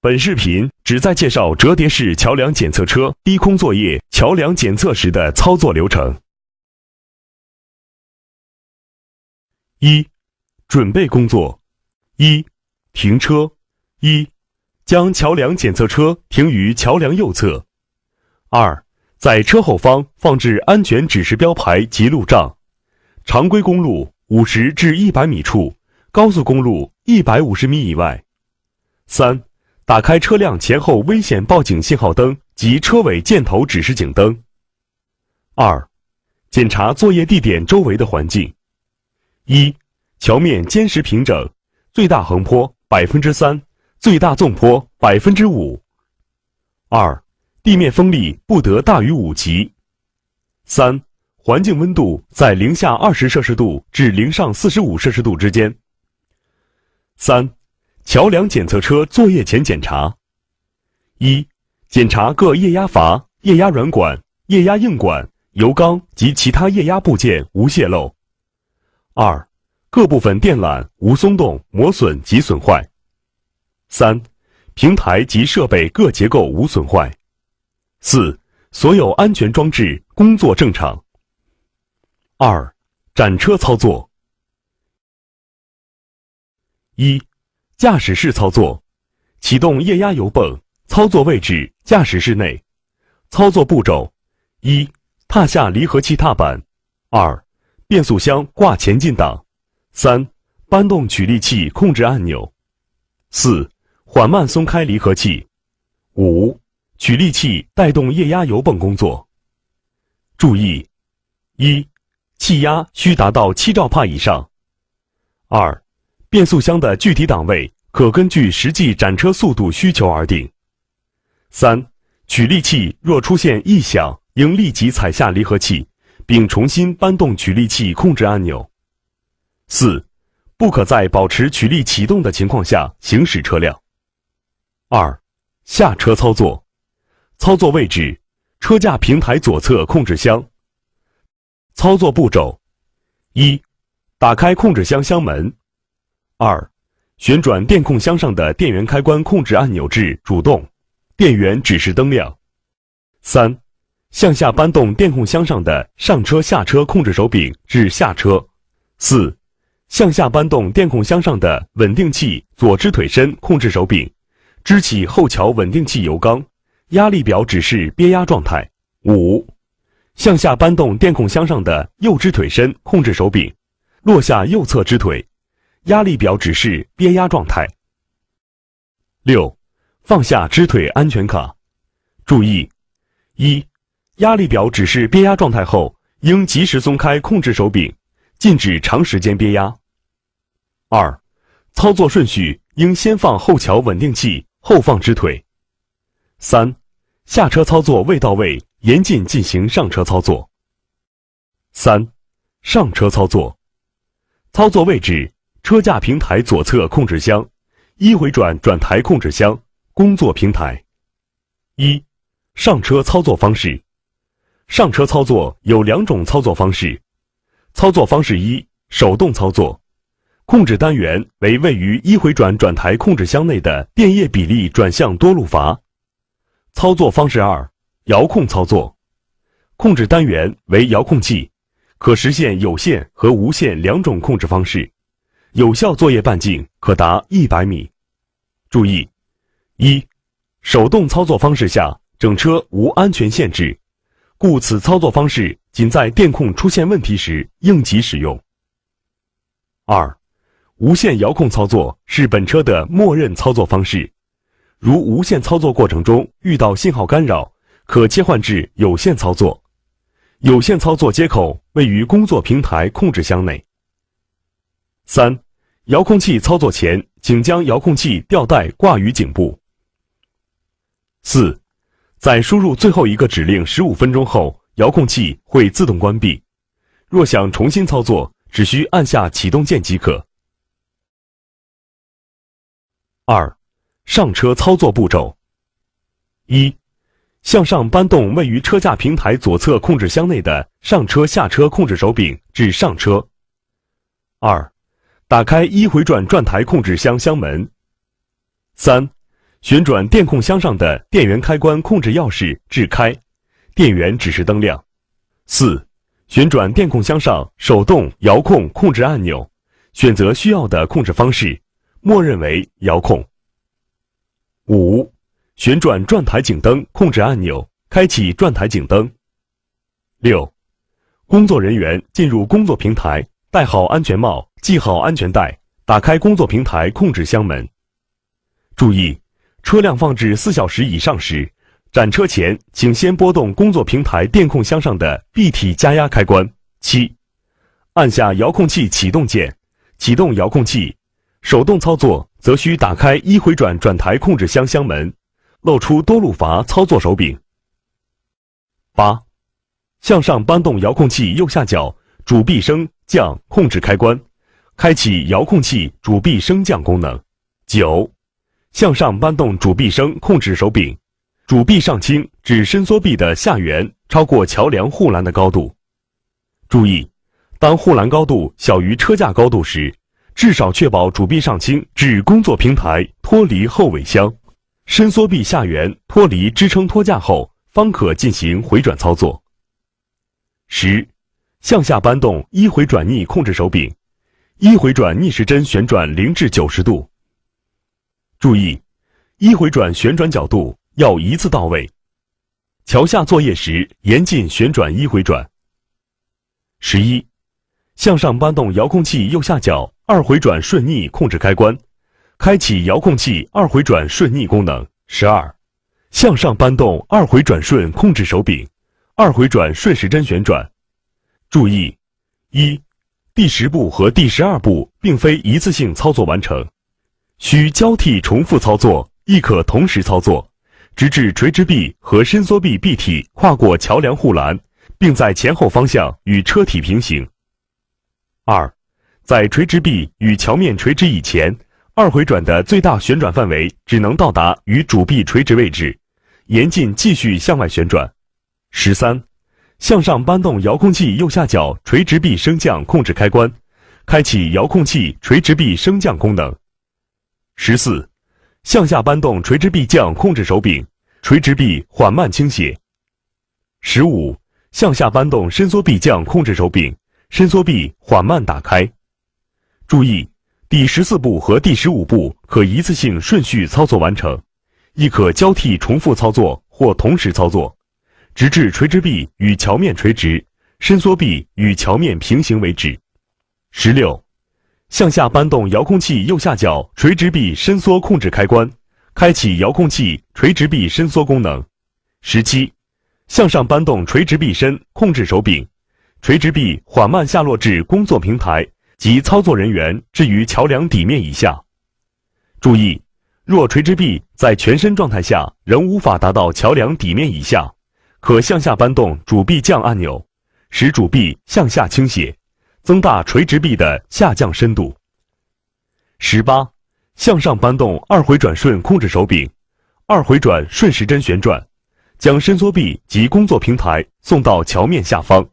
本视频旨在介绍折叠式桥梁检测车低空作业桥梁检测时的操作流程。一、准备工作。一、停车。一、将桥梁检测车停于桥梁右侧。二、在车后方放置安全指示标牌及路障。常规公路50至100米处，高速公路150米以外。三、打开车辆前后危险报警信号灯及车尾箭头指示警灯。二、检查作业地点周围的环境。一、桥面坚实平整，最大横坡 3%， 最大纵坡 5%。二、地面风力不得大于5级。三、环境温度在零下20摄氏度至零上45摄氏度之间。三、桥梁检测车作业前检查。一、检查各液压阀、液压软管、液压硬管、油缸及其他液压部件无泄漏。二、各部分电缆无松动、磨损及损坏。三、平台及设备各结构无损坏。四、所有安全装置工作正常。二、展车操作。一、驾驶室操作。启动液压油泵，操作位置驾驶室内。操作步骤：一、踏下离合器踏板。二、变速箱挂前进档。三、搬动取力器控制按钮。四、缓慢松开离合器。五、取力器带动液压油泵工作。注意：一、气压需达到7兆帕以上。二、变速箱的具体档位可根据实际展车速度需求而定。三、取力器若出现异响，应立即踩下离合器，并重新搬动取力器控制按钮。四、不可在保持取力启动的情况下行驶车辆。二、下车操作。操作位置：车架平台左侧控制箱。操作步骤：一、打开控制箱箱门。二、旋转电控箱上的电源开关控制按钮至主动，电源指示灯亮。三、向下搬动电控箱上的上车下车控制手柄至下车。四、向下搬动电控箱上的稳定器左支腿伸控制手柄，支起后桥稳定器油缸，压力表指示憋压状态。五、向下搬动电控箱上的右支腿伸控制手柄，落下右侧支腿，压力表指示憋压状态。六、放下支腿安全卡。注意：一、压力表指示憋压状态后，应及时松开控制手柄，禁止长时间憋压。二、操作顺序应先放后桥稳定器，后放支腿。三、下车操作未到位，严禁进行上车操作。三、上车操作。操作位置：车架平台左侧控制箱，一回转转台控制箱，工作平台。一、上车操作方式。上车操作有2种操作方式。操作方式一：手动操作。控制单元为位于一回转转台控制箱内的电液比例转向多路阀。操作方式二：遥控操作。控制单元为遥控器，可实现有线和无线2种控制方式，有效作业半径可达100米。注意：一、手动操作方式下，整车无安全限制，故此操作方式仅在电控出现问题时应急使用。二、无线遥控操作是本车的默认操作方式，如无线操作过程中遇到信号干扰，可切换至有线操作。有线操作接口位于工作平台控制箱内。三、遥控器操作前，请将遥控器吊带挂于颈部。四、在输入最后一个指令15分钟后，遥控器会自动关闭。若想重新操作，只需按下启动键即可。二、上车操作步骤。一、向上搬动位于车架平台左侧控制箱内的上车下车控制手柄至上车。二、打开一回转转台控制箱箱门。三、旋转电控箱上的电源开关控制钥匙至开，电源指示灯亮。4. 旋转电控箱上手动遥控控制按钮，选择需要的控制方式，默认为遥控。5. 旋转转台警灯控制按钮，开启转台警灯。6. 工作人员进入工作平台，戴好安全帽，系好安全带，打开工作平台控制箱门。注意，车辆放置4小时以上时，展车前请先拨动工作平台电控箱上的闭体加压开关。7. 按下遥控器启动键，启动遥控器。手动操作则需打开一回转转台控制箱箱门，露出多路阀操作手柄。8. 向上搬动遥控器右下角主臂升降控制开关，开启遥控器主臂升降功能。9. 向上搬动主臂升控制手柄，主臂上倾至伸缩臂的下缘超过桥梁护栏的高度。注意，当护栏高度小于车架高度时，至少确保主臂上倾至工作平台脱离后尾箱，伸缩臂下缘脱离支撑托架后，方可进行回转操作。10. 向下搬动一回转逆控制手柄，一回转逆时针旋转0至90度。注意，一回转旋转角度要一次到位。桥下作业时严禁旋转一回转。11. 向上搬动遥控器右下角二回转顺逆控制开关，开启遥控器二回转顺逆功能。12. 向上搬动二回转顺控制手柄，二回转顺时针旋转。注意：1. 第10步和第12步并非一次性操作完成，需交替重复操作，亦可同时操作，直至垂直臂和伸缩臂臂体跨过桥梁护栏，并在前后方向与车体平行。2. 在垂直臂与桥面垂直以前，二回转的最大旋转范围只能到达与主臂垂直位置，严禁继续向外旋转。13. 向上搬动遥控器右下角垂直臂升降控制开关，开启遥控器垂直臂升降功能。14. 向下搬动垂直臂降控制手柄，垂直臂缓慢倾斜。15. 向下搬动伸缩臂降控制手柄，伸缩臂缓慢打开。注意，第14步和第15步可一次性顺序操作完成，亦可交替重复操作或同时操作，直至垂直臂与桥面垂直，伸缩臂与桥面平行为止。16. 向下搬动遥控器右下角垂直臂伸缩控制开关，开启遥控器垂直臂伸缩功能。17. 向上搬动垂直臂伸控制手柄，垂直臂缓慢下落至工作平台及操作人员置于桥梁底面以下。注意，若垂直臂在全身状态下仍无法达到桥梁底面以下，可向下搬动主臂降按钮，使主臂向下倾斜，增大垂直臂的下降深度。18. 向上搬动二回转顺控制手柄，二回转顺时针旋转，将伸缩臂及工作平台送到桥面下方。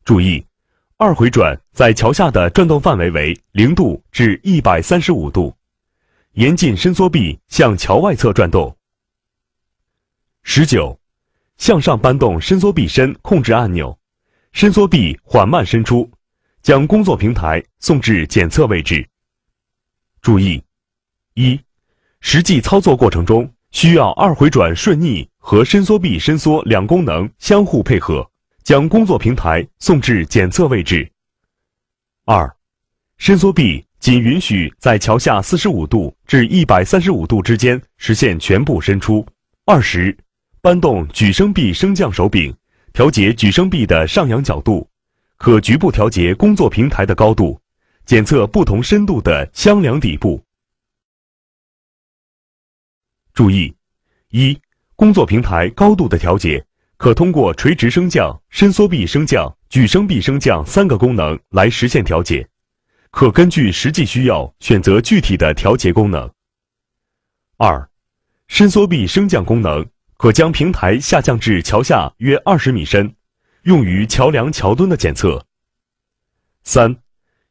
注意，二回转在桥下的转动范围为0度至135度，严禁伸缩臂向桥外侧转动。19. 向上搬动伸缩臂伸控制按钮，伸缩臂缓慢伸出，将工作平台送至检测位置。注意：1. 实际操作过程中需要二回转顺逆和伸缩臂伸缩两功能相互配合，将工作平台送至检测位置。2. 伸缩臂仅允许在桥下45度至135度之间实现全部伸出。20. 搬动举升臂升降手柄，调节举升臂的上扬角度，可局部调节工作平台的高度，检测不同深度的箱梁底部。注意：1. 工作平台高度的调节可通过垂直升降、伸缩臂升降、举升臂升降3个功能来实现调节，可根据实际需要选择具体的调节功能。2. 伸缩臂升降功能可将平台下降至桥下约20米深，用于桥梁桥墩的检测。3.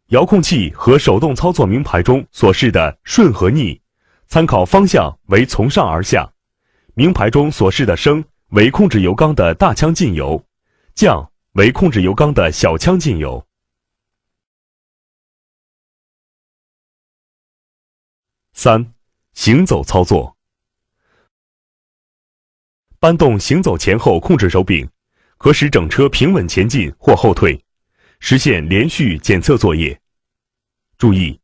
遥控器和手动操作名牌中所示的顺和逆，参考方向为从上而下。名牌中所示的升为控制油缸的大腔进油，降为控制油缸的小腔进油。3. 行走操作。搬动行走前后控制手柄，可使整车平稳前进或后退，实现连续检测作业。注意：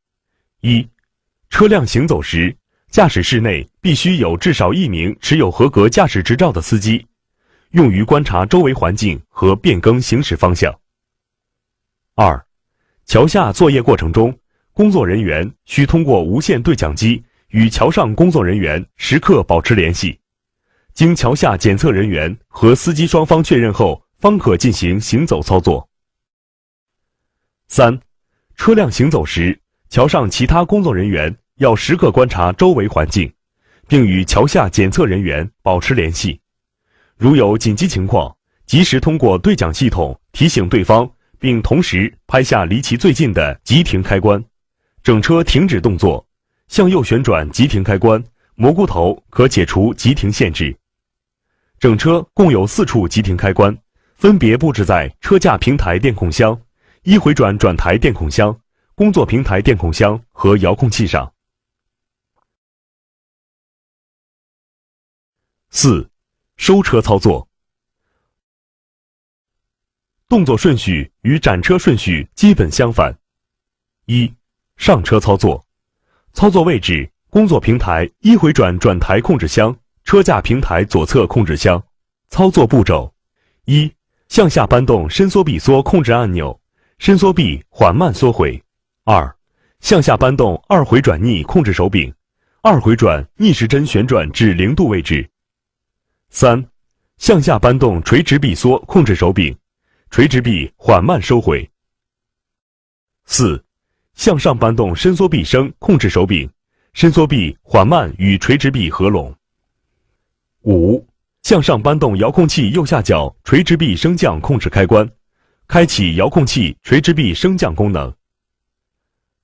1. 车辆行走时，驾驶室内必须有至少1名持有合格驾驶执照的司机，用于观察周围环境和变更行驶方向。2. 桥下作业过程中，工作人员需通过无线对讲机与桥上工作人员时刻保持联系，经桥下检测人员和司机双方确认后，方可进行行走操作。3. 车辆行走时，桥上其他工作人员要时刻观察周围环境，并与桥下检测人员保持联系。如有紧急情况，及时通过对讲系统提醒对方，并同时拍下离其最近的急停开关。整车停止动作，向右旋转急停开关，蘑菇头可解除急停限制。整车共有4处急停开关，分别布置在车架平台电控箱、一回转转台电控箱、工作平台电控箱和遥控器上。4. 收车操作。动作顺序与展车顺序基本相反。1. 上车操作。操作位置：工作平台一回转转台控制箱，车架平台左侧控制箱。操作步骤： 1. 向下搬动伸缩闭缩控制按钮，伸缩臂缓慢缩回。 2. 向下搬动2回转逆控制手柄，2回转逆时针旋转至0度位置。 3. 向下搬动垂直闭缩控制手柄，垂直臂缓慢收回。 4. 向上搬动伸缩臂升控制手柄，伸缩臂缓慢与垂直臂合拢。 5. 向上搬动遥控器右下角垂直臂升降控制开关，开启遥控器垂直臂升降功能。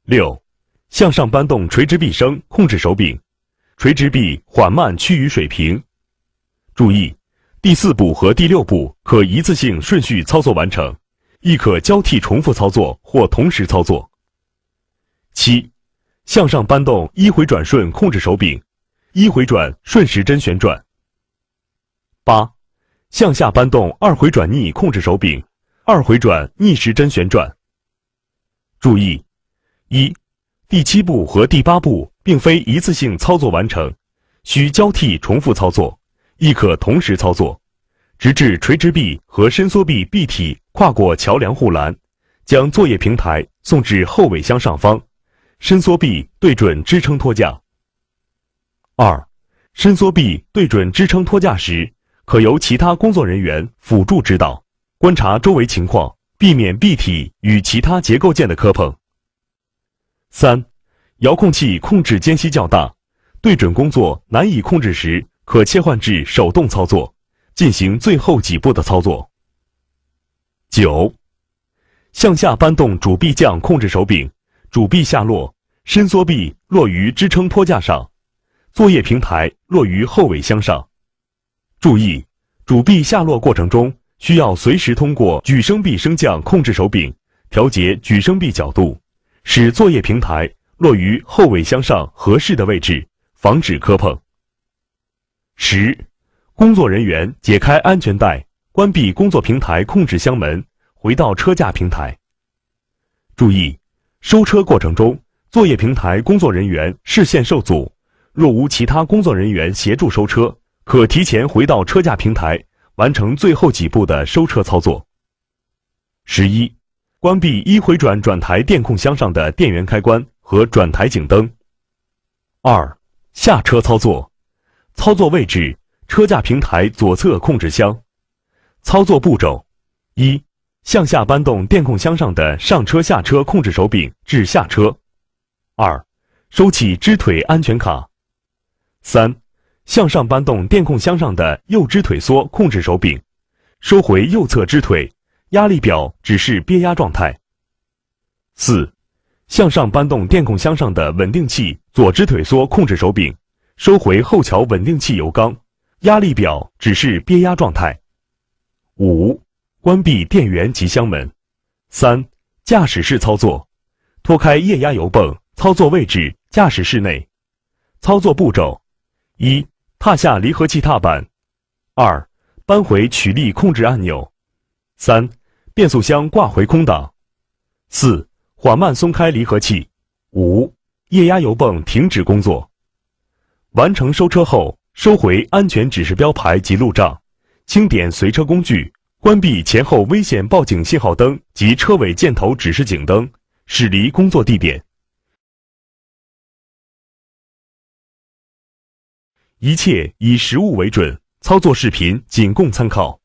6. 向上搬动垂直臂升控制手柄，垂直臂缓慢趋于水平。注意，第4步和第6步可一次性顺序操作完成，亦可交替重复操作或同时操作。 7. 向上搬动一回转顺控制手柄，一回转顺时针旋转。 8. 向下搬动2回转逆控制手柄，2回转逆时针旋转。注意：1. 第7步和第8步并非一次性操作完成，需交替重复操作，亦可同时操作，直至垂直臂和伸缩臂臂体跨过桥梁护栏，将作业平台送至后尾箱上方，伸缩臂对准支撑托架。 2. 伸缩臂对准支撑托架时，可由其他工作人员辅助指导，观察周围情况，避免臂体与其他结构件的磕碰。 3. 遥控器控制间隙较大，对准工作难以控制时，可切换至手动操作，进行最后几步的操作。 9. 向下搬动主臂降控制手柄，主臂下落，伸缩臂落于支撑托架上，作业平台落于后尾箱上。注意，主臂下落过程中，需要随时通过举升臂升降控制手柄调节举升臂角度，使作业平台落于后尾箱上合适的位置，防止磕碰。 10. 工作人员解开安全带，关闭工作平台控制箱门，回到车架平台。注意，收车过程中，作业平台工作人员视线受阻，若无其他工作人员协助收车，可提前回到车架平台，完成最后几步的收车操作。 11. 关闭一回转转台电控箱上的电源开关和转台警灯。 2. 下车操作。操作位置：车架平台左侧控制箱。操作步骤： 1. 向下搬动电控箱上的上车下车控制手柄至下车。 2. 收起支腿安全卡。 3. 向上搬动电控箱上的右支腿缩控制手柄，收回右侧支腿，压力表指示憋压状态。 4. 向上搬动电控箱上的稳定器左支腿缩控制手柄，收回后桥稳定器油缸，压力表只是憋压状态。5. 关闭电源及箱门。3. 驾驶室操作，脱开液压油泵，操作位置驾驶室内。操作步骤： 1. 踏下离合器踏板。 2. 扳回曲力控制按钮。 3. 变速箱挂回空档。 4. 缓慢松开离合器。 5. 液压油泵停止工作。完成收车后，收回安全指示标牌及路障，清点随车工具，关闭前后危险报警信号灯及车尾箭头指示警灯，驶离工作地点。一切以实物为准，操作视频仅供参考。